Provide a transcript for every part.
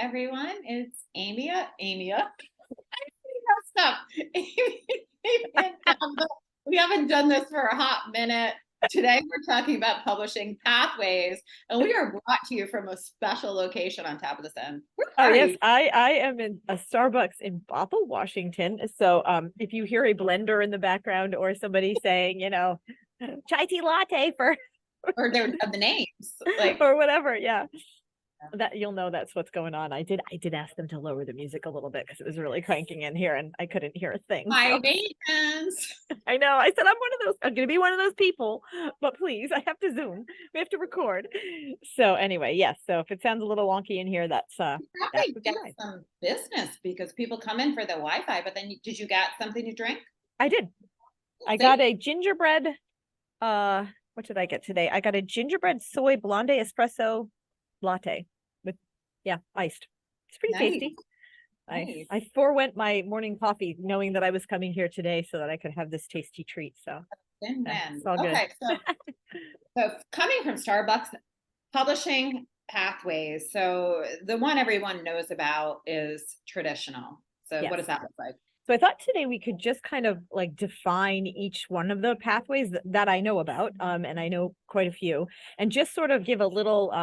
everyone. It's Amia. I messed up. Amy and Tabitha. We haven't done this for a hot minute. Today we're talking about publishing pathways, and we are brought to you from a special location on Tabitha's End. Where Oh are yes, you? I am in a Starbucks in Bothell, Washington. So if you hear a blender in the background or somebody saying, chai tea latte for Or the names, like or whatever, yeah. That you'll know that's what's going on. I did ask them to lower the music a little bit because it was really cranking in here and I couldn't hear a thing. my So maintenance. I know. I said I'm gonna be one of those people, but please, I have to Zoom. We have to record. So anyway, yes. So if it sounds a little wonky in here, that's that Probably would be get why. some business because people come in for the Wi-Fi. But then, did you get something to drink? I did. I got See? a gingerbread. What did I get today? I got a gingerbread soy blonde espresso latte with, yeah, iced. It's pretty Nice. tasty. Nice. I forewent my morning coffee knowing that I was coming here today so that I could have this tasty treat. So Win-win. it's all good. Okay, so coming from Starbucks, publishing pathways. So the one everyone knows about is traditional. So what Yes. does that look like? So I thought today we could just kind of like define each one of the pathways that I know about, and I know quite a few, and just sort of give a little,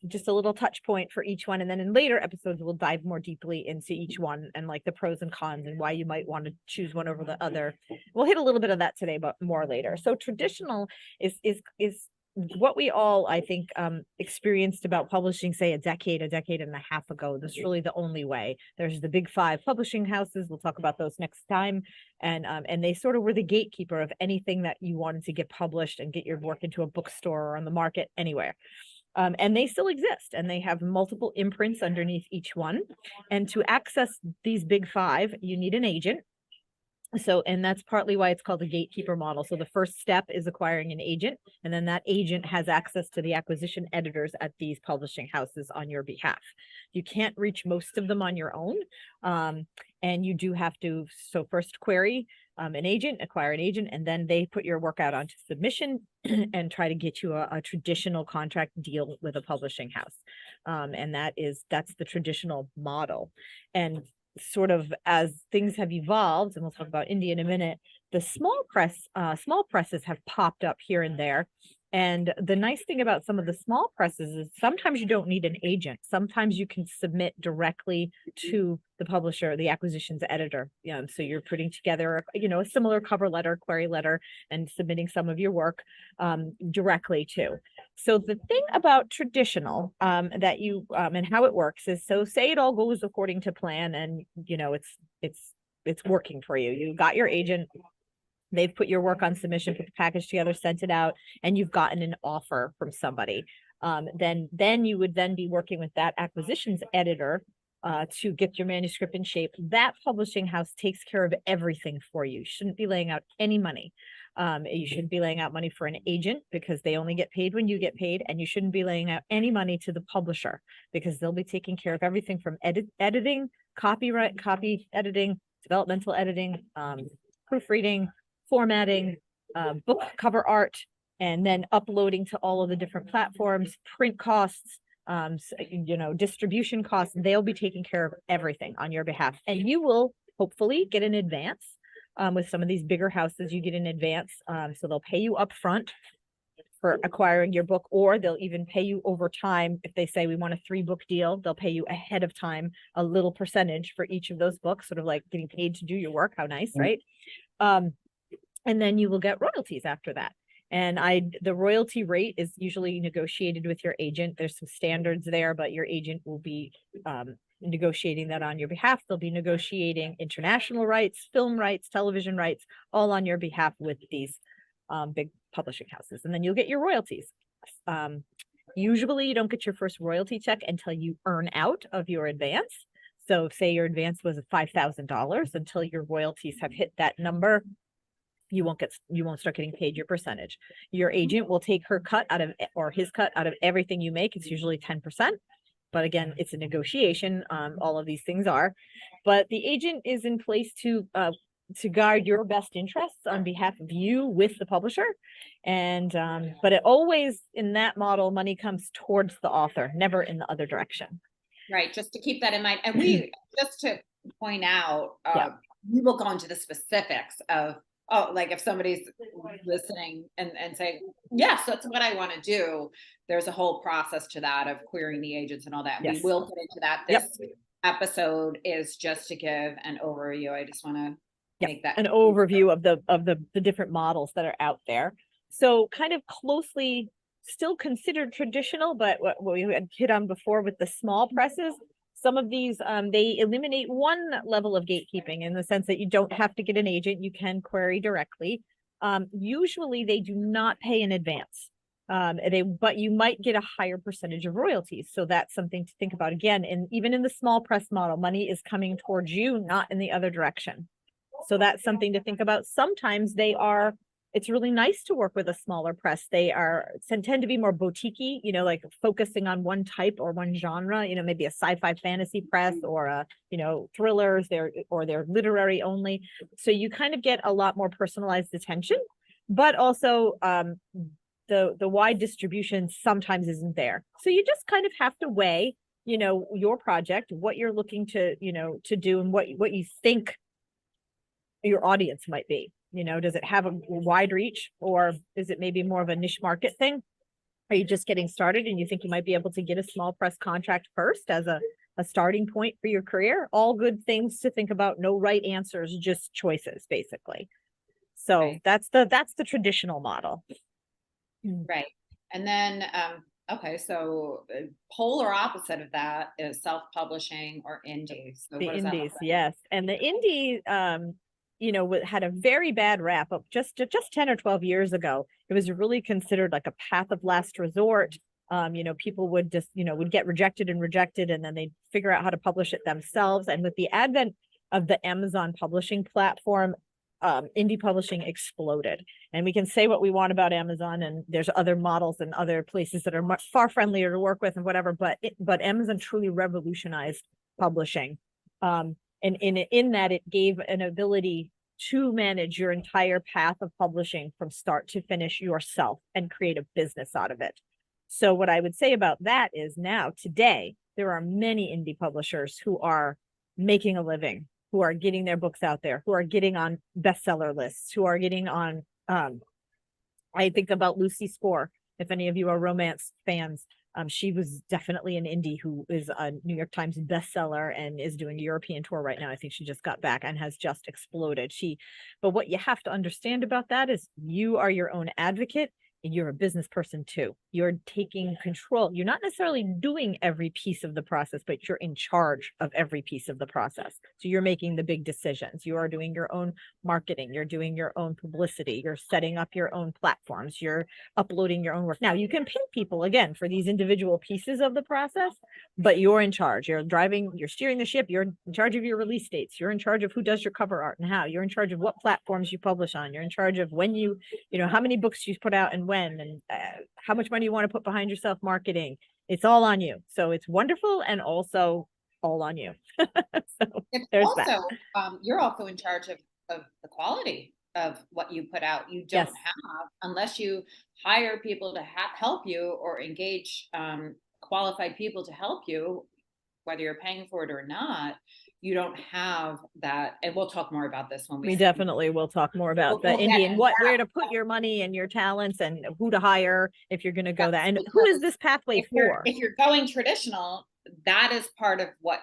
just a little touch point for each one. And then in later episodes, we'll dive more deeply into each one and like the pros and cons and why you might want to choose one over the other. We'll hit a little bit of that today, but more later. So traditional is what we all, I think, experienced about publishing, say, a decade and a half ago. This is really the only way. There's the big five publishing houses. We'll talk about those next time. And they sort of were the gatekeeper of anything that you wanted to get published and get your work into a bookstore or on the market anywhere. And they still exist, and they have multiple imprints underneath each one. And to access these big five, you need an agent. So, and that's partly why it's called the gatekeeper model. So the first step is acquiring an agent, and then that agent has access to the acquisition editors at these publishing houses on your behalf. You can't reach most of them on your own. And you do have to, so first query an agent, acquire an agent, and then they put your work out onto submission and try to get you a traditional contract deal with a publishing house. And that's the traditional model. And sort of as things have evolved, and we'll talk about India in a minute, the small presses have popped up here and there. And the nice thing about some of the small presses is sometimes you don't need an agent. Sometimes you can submit directly to the publisher, the acquisitions editor. So you're putting together, a similar cover letter, query letter, and submitting some of your work directly to. So the thing about traditional that you and how it works is, so say it all goes according to plan, and it's working for you. You got your agent. They've put your work on submission, put the package together, sent it out, and you've gotten an offer from somebody. Then you would then be working with that acquisitions editor to get your manuscript in shape. That publishing house takes care of everything for you. You shouldn't be laying out any money. You shouldn't be laying out money for an agent because they only get paid when you get paid, and you shouldn't be laying out any money to the publisher because they'll be taking care of everything from editing, copy editing, developmental editing, proofreading, formatting, book cover art, and then uploading to all of the different platforms, print costs, distribution costs. They'll be taking care of everything on your behalf. And you will hopefully get an advance. With some of these bigger houses, you get an advance. So they'll pay you up front for acquiring your book, or they'll even pay you over time. If they say we want a 3-book deal, they'll pay you ahead of time a little percentage for each of those books, sort of like getting paid to do your work. How nice, right? And then you will get royalties after that. And the royalty rate is usually negotiated with your agent. There's some standards there, but your agent will be negotiating that on your behalf. They'll be negotiating international rights, film rights, television rights, all on your behalf with these big publishing houses. And then you'll get your royalties. Usually you don't get your first royalty check until you earn out of your advance. So say your advance was $5,000, until your royalties have hit that number, you won't start getting paid your percentage. Your agent will take her cut out of, or his cut out of everything you make. It's usually 10%. But again, it's a negotiation. All of these things are, but the agent is in place to guard your best interests on behalf of you with the publisher. And but it always, in that model, money comes towards the author, never in the other direction. Right, just to keep that in mind. And we, just to point out, Yeah. we will go into the specifics of, oh, like if somebody's listening and saying, yes, that's what I want to do. There's a whole process to that of querying the agents and all that. We Yes. will get into that. Yep. This episode is just to give an overview. I just want to make that an overview of the different models that are out there. So kind of closely still considered traditional, but what we had hit on before with the small presses, some of these they eliminate one level of gatekeeping in the sense that you don't have to get an agent, you can query directly. Usually they do not pay in advance. But you might get a higher percentage of royalties. So that's something to think about again. And even in the small press model, money is coming towards you, not in the other direction. So that's something to think about. Sometimes it's really nice to work with a smaller press. They tend to be more boutique-y, like focusing on one type or one genre, maybe a sci-fi fantasy press or thrillers, they're literary only. So you kind of get a lot more personalized attention, but also the wide distribution sometimes isn't there. So you just kind of have to weigh, your project, what you're looking to do and what you think your audience might be. Does it have a wide reach, or is it maybe more of a niche market thing? Are you just getting started and you think you might be able to get a small press contract first as a starting point for your career? All good things to think about. No right answers, just choices, basically. So Right. that's the traditional model. Right. And then, okay, so polar opposite of that is self-publishing or indies. So The what does that look indies, like? yes. And the indie, had a very bad rap up just 10 or 12 years ago. It was really considered like a path of last resort. People would just, would get rejected and then they'd figure out how to publish it themselves. And with the advent of the Amazon publishing platform, indie publishing exploded. And we can say what we want about Amazon, and there's other models and other places that are much far friendlier to work with and whatever, but Amazon truly revolutionized publishing. And in that, it gave an ability to manage your entire path of publishing from start to finish yourself and create a business out of it. So what I would say about that is now today, there are many indie publishers who are making a living, who are getting their books out there, who are getting on bestseller lists, who are getting on, I think about Lucy Score, if any of you are romance fans. She was definitely an indie who is a New York Times bestseller and is doing a European tour right now. I think she just got back and has just exploded. But what you have to understand about that is you are your own advocate and you're a business person too. You're taking control. You're not necessarily doing every piece of the process, but you're in charge of every piece of the process. So you're making the big decisions. You are doing your own marketing. You're doing your own publicity. You're setting up your own platforms. You're uploading your own work. Now you can pay people again for these individual pieces of the process, but you're in charge. You're steering the ship. You're in charge of your release dates. You're in charge of who does your cover art and how. You're in charge of what platforms you publish on. You're in charge of when how many books you put out and when, and how much money you want to put behind yourself marketing. It's all on you. So it's wonderful and also all on you. So there's also, that. You're also in charge of the quality of what you put out. You don't have, unless you hire people to help you or engage qualified people to help you, whether you're paying for it or not, you don't have that. And we'll talk more about this when we definitely will talk more about the indie and where to put your money and your talents and who to hire if you're going to go that. And who is this pathway for? If you're going traditional, that is part of what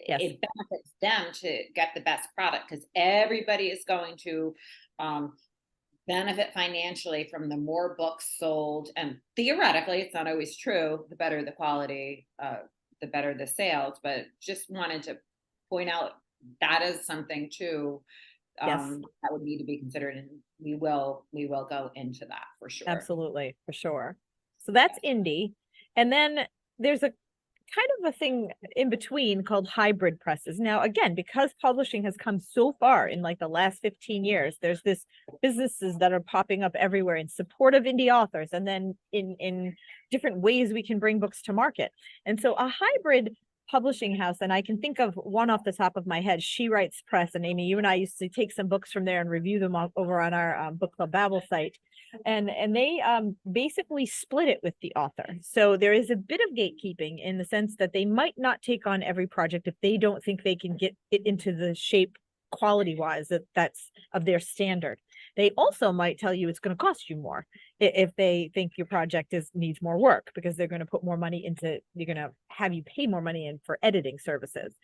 Yes. it benefits them to get the best product, because everybody is going to benefit financially from the more books sold. And theoretically, it's not always true. The better the quality, the better the sales. But just wanted to point out that is something too that would need to be considered, and we will go into that for sure. Absolutely, for sure. So that's indie, and then there's a kind of a thing in between called hybrid presses. Now, again, because publishing has come so far in like the last 15 years, there's this businesses that are popping up everywhere in support of indie authors, and then in different ways we can bring books to market. And so a hybrid publishing house, and I can think of one off the top of my head. She Writes Press, and Amy, you and I used to take some books from there and review them over on our book club Babel site, and they basically split it with the author. So there is a bit of gatekeeping in the sense that they might not take on every project if they don't think they can get it into the shape quality wise that's of their standard. They also might tell you it's going to cost you more if they think your project needs more work, because they're going to put more money into, they're going to have you pay more money in for editing services.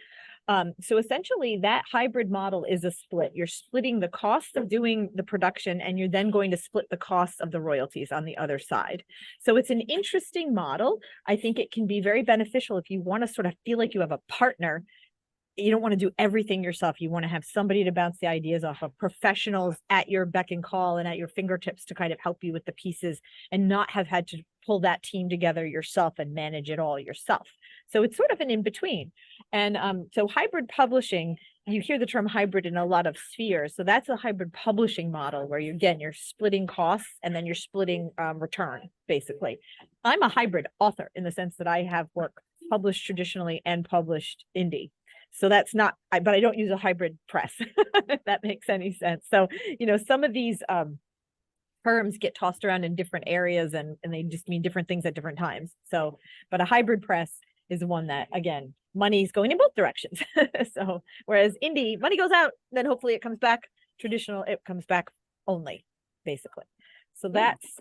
So essentially that hybrid model is a split. You're splitting the cost of doing the production, and you're then going to split the costs of the royalties on the other side. So it's an interesting model. I think it can be very beneficial if you want to sort of feel like you have a partner. You don't want to do everything yourself. You want to have somebody to bounce the ideas off of, professionals at your beck and call and at your fingertips to kind of help you with the pieces, and not have had to pull that team together yourself and manage it all yourself. So it's sort of an in-between. And so hybrid publishing, you hear the term hybrid in a lot of spheres. So that's a hybrid publishing model where you're splitting costs and then you're splitting return, basically. I'm a hybrid author in the sense that I have work published traditionally and published indie. So that's not, but I don't use a hybrid press, if that makes any sense. So, some of these terms get tossed around in different areas, and they just mean different things at different times. So, but a hybrid press is one that, again, money's going in both directions. So, whereas indie, money goes out, then hopefully it comes back. Traditional, it comes back only, basically. So that's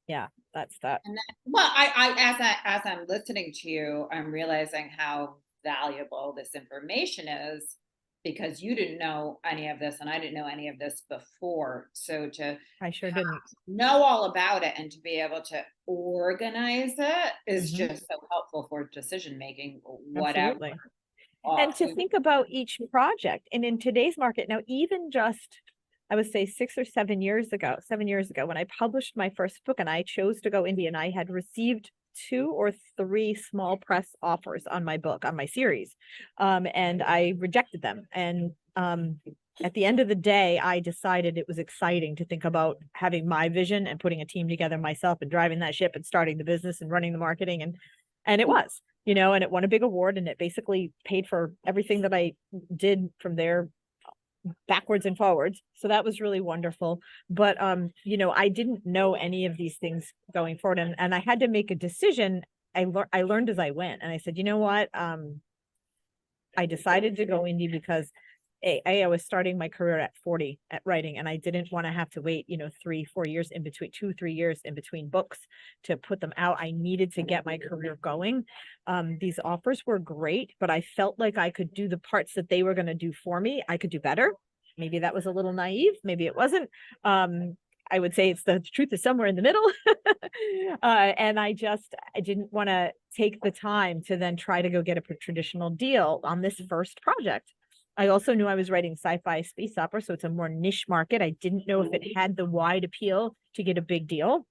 that. And well, as I'm listening to you, I'm realizing how valuable this information is, because you didn't know any of this and I didn't know any of this before. So I sure didn't know all about it and to be able to organize it is just so helpful for decision making, whatever. Absolutely. And to think about each project. And in today's market now, even just, I would say 7 years ago, when I published my first book and I chose to go indie, and I had received 2 or 3 small press offers on my book, on my series. And I rejected them. And at the end of the day, I decided it was exciting to think about having my vision and putting a team together myself and driving that ship and starting the business and running the marketing. And it was, and it won a big award, and it basically paid for everything that I did from there backwards and forwards. So that was really wonderful. But I didn't know any of these things going forward, and I had to make a decision. I learned as I went, and I said, you know what, I decided to go indie because I was starting my career at 40 at writing, and I didn't want to have to wait 3-4 years in between, 2-3 years in between books to put them out. I needed to get my career going. These offers were great, but I felt like I could do the parts that they were going to do for me. I could do better. Maybe that was a little naive. Maybe it wasn't. I would say the truth is somewhere in the middle. And I didn't want to take the time to then try to go get a traditional deal on this first project. I also knew I was writing sci-fi space opera, so it's a more niche market. I didn't know if it had the wide appeal to get a big deal.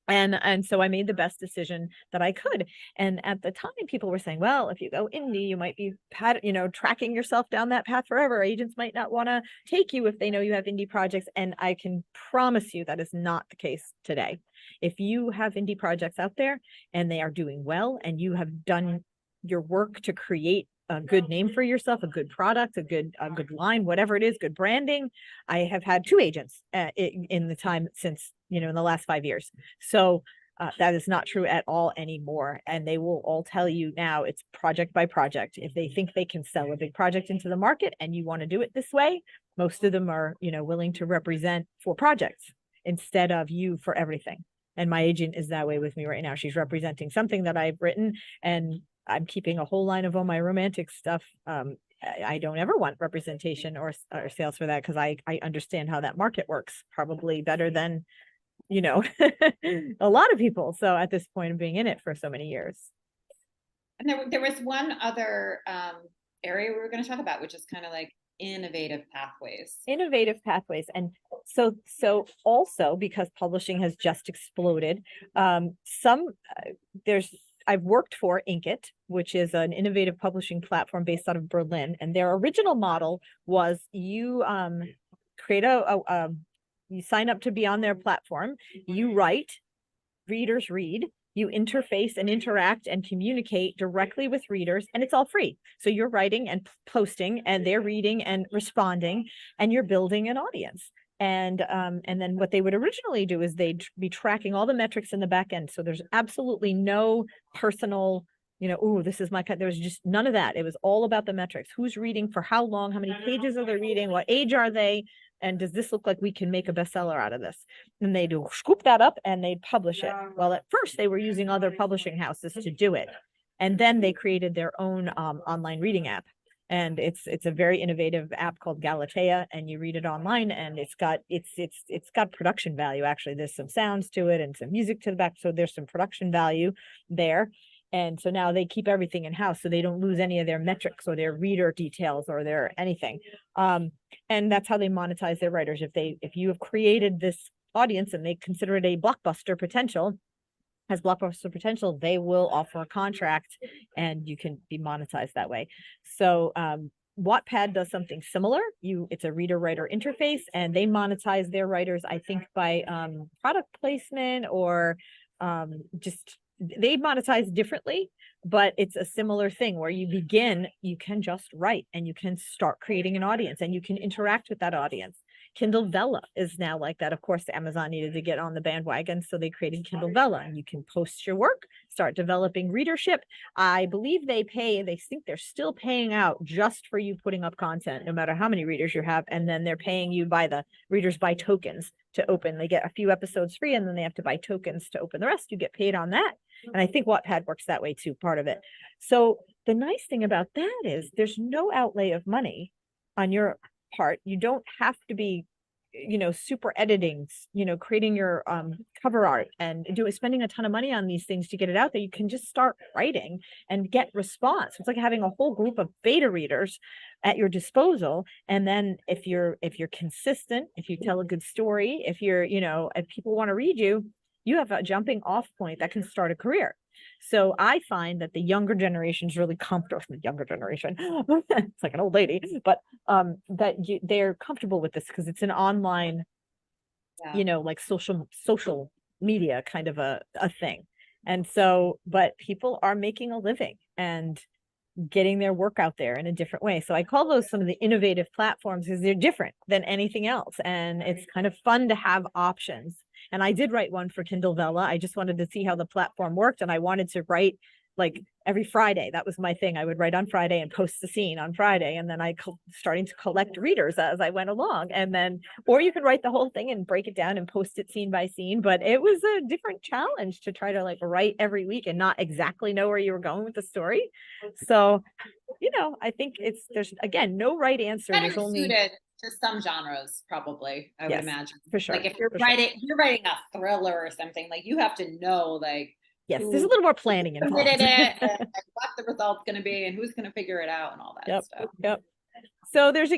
And so I made the best decision that I could. And at the time, people were saying, well, if you go indie, you might be tracking yourself down that path forever. Agents might not want to take you if they know you have indie projects. And I can promise you that is not the case today. If you have indie projects out there and they are doing well, and you have done your work to create a good name for yourself, a good product, a good line, whatever it is, good branding. I have had 2 agents in the time since, in the last 5 years. So that is not true at all anymore. And they will all tell you now it's project by project. If they think they can sell a big project into the market and you want to do it this way, most of them are, willing to represent for projects instead of you for everything. And my agent is that way with me right now. She's representing something that I've written, and I'm keeping a whole line of all my romantic stuff. I don't ever want representation or sales for that, because I understand how that market works probably better than, a lot of people. So at this point of being in it for so many years. And there was one other area we were going to talk about, which is kind of like innovative pathways. And so also, because publishing has just exploded, I've worked for Inkit, which is an innovative publishing platform based out of Berlin. And their original model was you create you sign up to be on their platform, you write, readers read, you interface and interact and communicate directly with readers, and it's all free. So you're writing and posting, and they're reading and responding, and you're building an audience. And then what they would originally do is they'd be tracking all the metrics in the back end. So there's absolutely no personal, oh, this is my cut. There was just none of that. It was all about the metrics. Who's reading for how long? How many pages are they reading? What age are they? And does this look like we can make a bestseller out of this? And they do scoop that up and they'd publish it. Well, at first they were using other publishing houses to do it. And then they created their own online reading app. And it's a very innovative app called Galatea, and you read it online, and it's got production value. Actually, there's some sounds to it and some music to the back, so there's some production value there. And so now they keep everything in house, so they don't lose any of their metrics or their reader details or their anything. And that's how they monetize their writers. If you have created this audience and they consider it a blockbuster potential, they will offer a contract and you can be monetized that way. So Wattpad does something similar. It's a reader writer interface, and they monetize their writers, I think, by product placement or they monetize differently, but it's a similar thing where you can just write and you can start creating an audience and you can interact with that audience. Kindle Vella is now like that. Of course, Amazon needed to get on the bandwagon, so they created Kindle Vella, and you can post your work, start developing readership. I believe they think they're still paying out just for you putting up content, no matter how many readers you have. And then they're paying you readers buy tokens to open. They get a few episodes free, and then they have to buy tokens to open the rest. You get paid on that. And I think Wattpad works that way too, part of it. So the nice thing about that is there's no outlay of money on your part. You don't have to be, super editing, creating your cover art and spending a ton of money on these things to get it out there. You can just start writing and get response. It's like having a whole group of beta readers at your disposal. And then if you're consistent, if you tell a good story, if people want to read you, you have a jumping off point that can start a career. So I find that the younger generation is really comfortable. The younger generation, it's like an old lady, but they're comfortable with this because it's an online, like social media kind of a thing. And so, but people are making a living and getting their work out there in a different way. So I call those some of the innovative platforms because they're different than anything else. And it's kind of fun to have options. And I did write one for Kindle Vella. I just wanted to see how the platform worked. And I wanted to write like every Friday. That was my thing. I would write on Friday and post the scene on Friday. And then starting to collect readers as I went along. And then, or you could write the whole thing and break it down and post it scene by scene. But it was a different challenge to try to like write every week and not exactly know where you were going with the story. So, I think there's again, no right answer. Better There's only suited to some genres, probably, I would imagine. For sure. Like if you're writing a thriller or something, like you have to know like yes, there's a little more planning involved. And like what the result's going to be and who's going to figure it out and all that stuff. Yep. So there's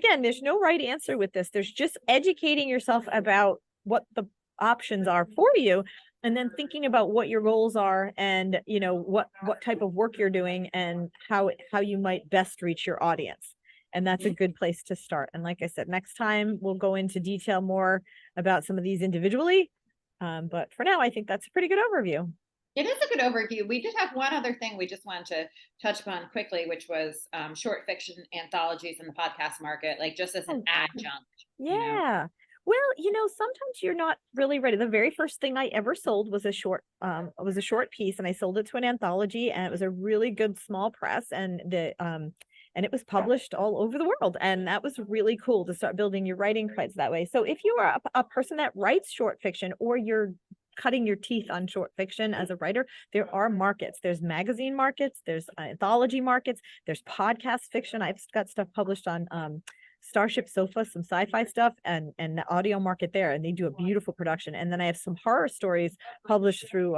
no right answer with this. There's just educating yourself about what the options are for you, and then thinking about what your goals are and what type of work you're doing and how you might best reach your audience. And that's a good place to start. And like I said, next time we'll go into detail more about some of these individually. But for now, I think that's a pretty good overview. It is a good overview. We did have one other thing we just wanted to touch upon quickly, which was short fiction anthologies in the podcast market, like just as an adjunct. Yeah. Well, sometimes you're not really ready. The very first thing I ever sold was a short piece, and I sold it to an anthology, and it was a really good small press, and and it was published all over the world. And that was really cool to start building your writing creds that way. So if you are a person that writes short fiction, or you're cutting your teeth on short fiction as a writer, there are markets. There's magazine markets, there's anthology markets, there's podcast fiction. I've got stuff published on Starship Sofa, some sci-fi stuff, and the audio market there, and they do a beautiful production. And then I have some horror stories published through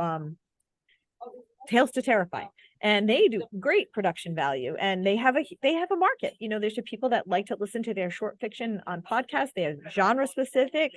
Tales to Terrify, and they do great production value, and they have a market. There's people that like to listen to their short fiction on podcasts. They have genre specific.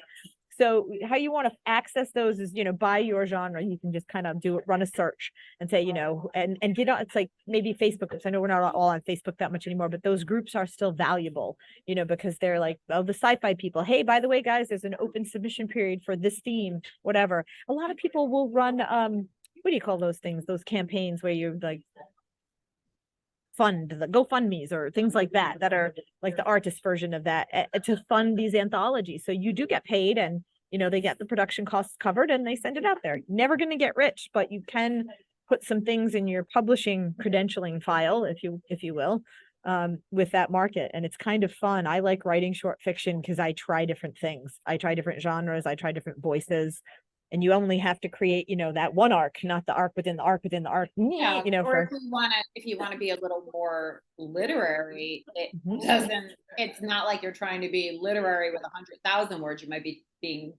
So how you want to access those is, by your genre. You can just kind of run a search and say, and get on. It's like maybe Facebook groups. I know we're not all on Facebook that much anymore, but those groups are still valuable, because they're like, oh, the sci-fi people. Hey, by the way, guys, there's an open submission period for this theme, whatever. A lot of people will run what do you call those things? Those campaigns where you like fund the GoFundMe's or things like that, that are like the artist version of that to fund these anthologies. So you do get paid, and they get the production costs covered and they send it out there. Never going to get rich, but you can put some things in your publishing credentialing file, if you will, with that market. And it's kind of fun. I like writing short fiction because I try different things. I try different genres. I try different voices. And you only have to create, that one arc, not the arc within the arc within the arc. Yeah, or for if you want to be a little more literary, it Mhm. doesn't. It's not like you're trying to be literary with 100,000 words. You might be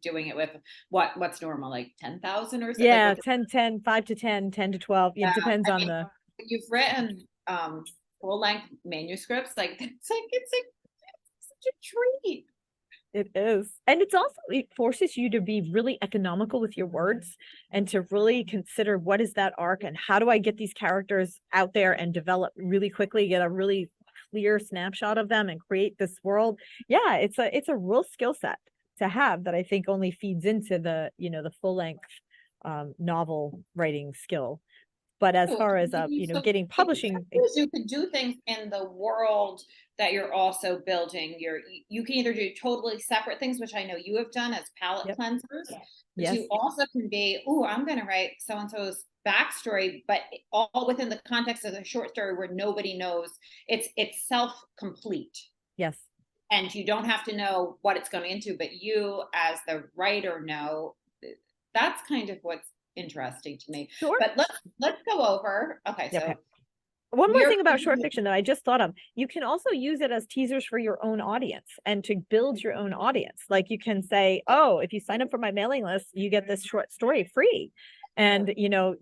doing it with what's normal, like 10,000 or something. Yeah, Like 10, 5 to 10, 10 to 12. It depends I on mean, the. you've written full length manuscripts. Like it's such a treat. It is. And it forces you to be really economical with your words and to really consider what is that arc and how do I get these characters out there and develop really quickly, get a really clear snapshot of them and create this world. Yeah, it's a real skill set to have that I think only feeds into the full length novel writing skill. But as far as So getting publishing, you could do things in the world that you're also building. You can either do totally separate things, which I know you have done as palette yep, cleansers, but yes, you also can be, oh, I'm going to write so and so's backstory, but all within the context of a short story where nobody knows. It's self-complete, yes. and you don't have to know what it's going into, but you as the writer know. That's kind of what's interesting to me. Sure. But let's go over. Okay, Yeah, so okay. One more we're thing about short fiction that I just thought of, you can also use it as teasers for your own audience and to build your own audience. Like you can say, oh, if you sign up for my mailing list, you get this short story free. And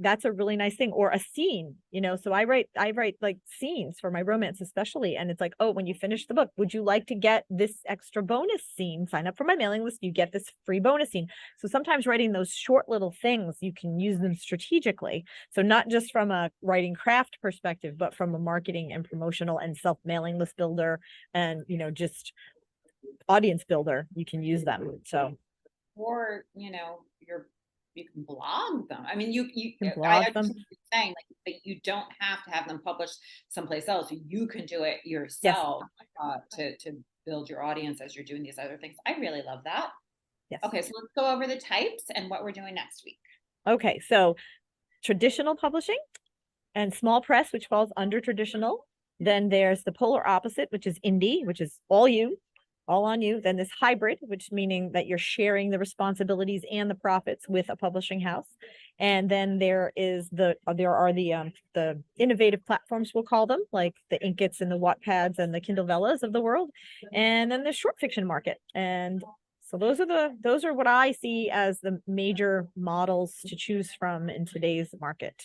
that's a really nice thing. Or a scene, so I write like scenes for my romance especially. And it's like, oh, when you finish the book, would you like to get this extra bonus scene? Sign up for my mailing list, you get this free bonus scene. So sometimes writing those short little things, you can use them strategically. So not just from a writing craft perspective, but from a marketing and promotional and self-mailing list builder and, just audience builder, you can use them. So, or you can blog them. I mean, you can I blog them. understand what you're saying, like, but you don't have to have them published someplace else. You can do it Yes. yourself to build your audience as you're doing these other things. I really love that. Yes. Okay, so let's go over the types and what we're doing next week. Okay, so traditional publishing and small press, which falls under traditional. Then there's the polar opposite, which is indie, which is all on you. Then this hybrid, which meaning that you're sharing the responsibilities and the profits with a publishing house. And then there are the innovative platforms, we'll call them, like the Inkits and the Wattpads and the Kindle Vellas of the world. And then the short fiction market. And so those are what I see as the major models to choose from in today's market.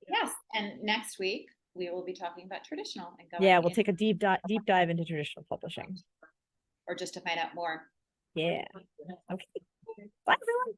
Yes, and next week we will be talking about traditional and going. Yeah, we'll take a deep dive into traditional publishing. Or just to find out more. Yeah. Okay. Bye, everyone.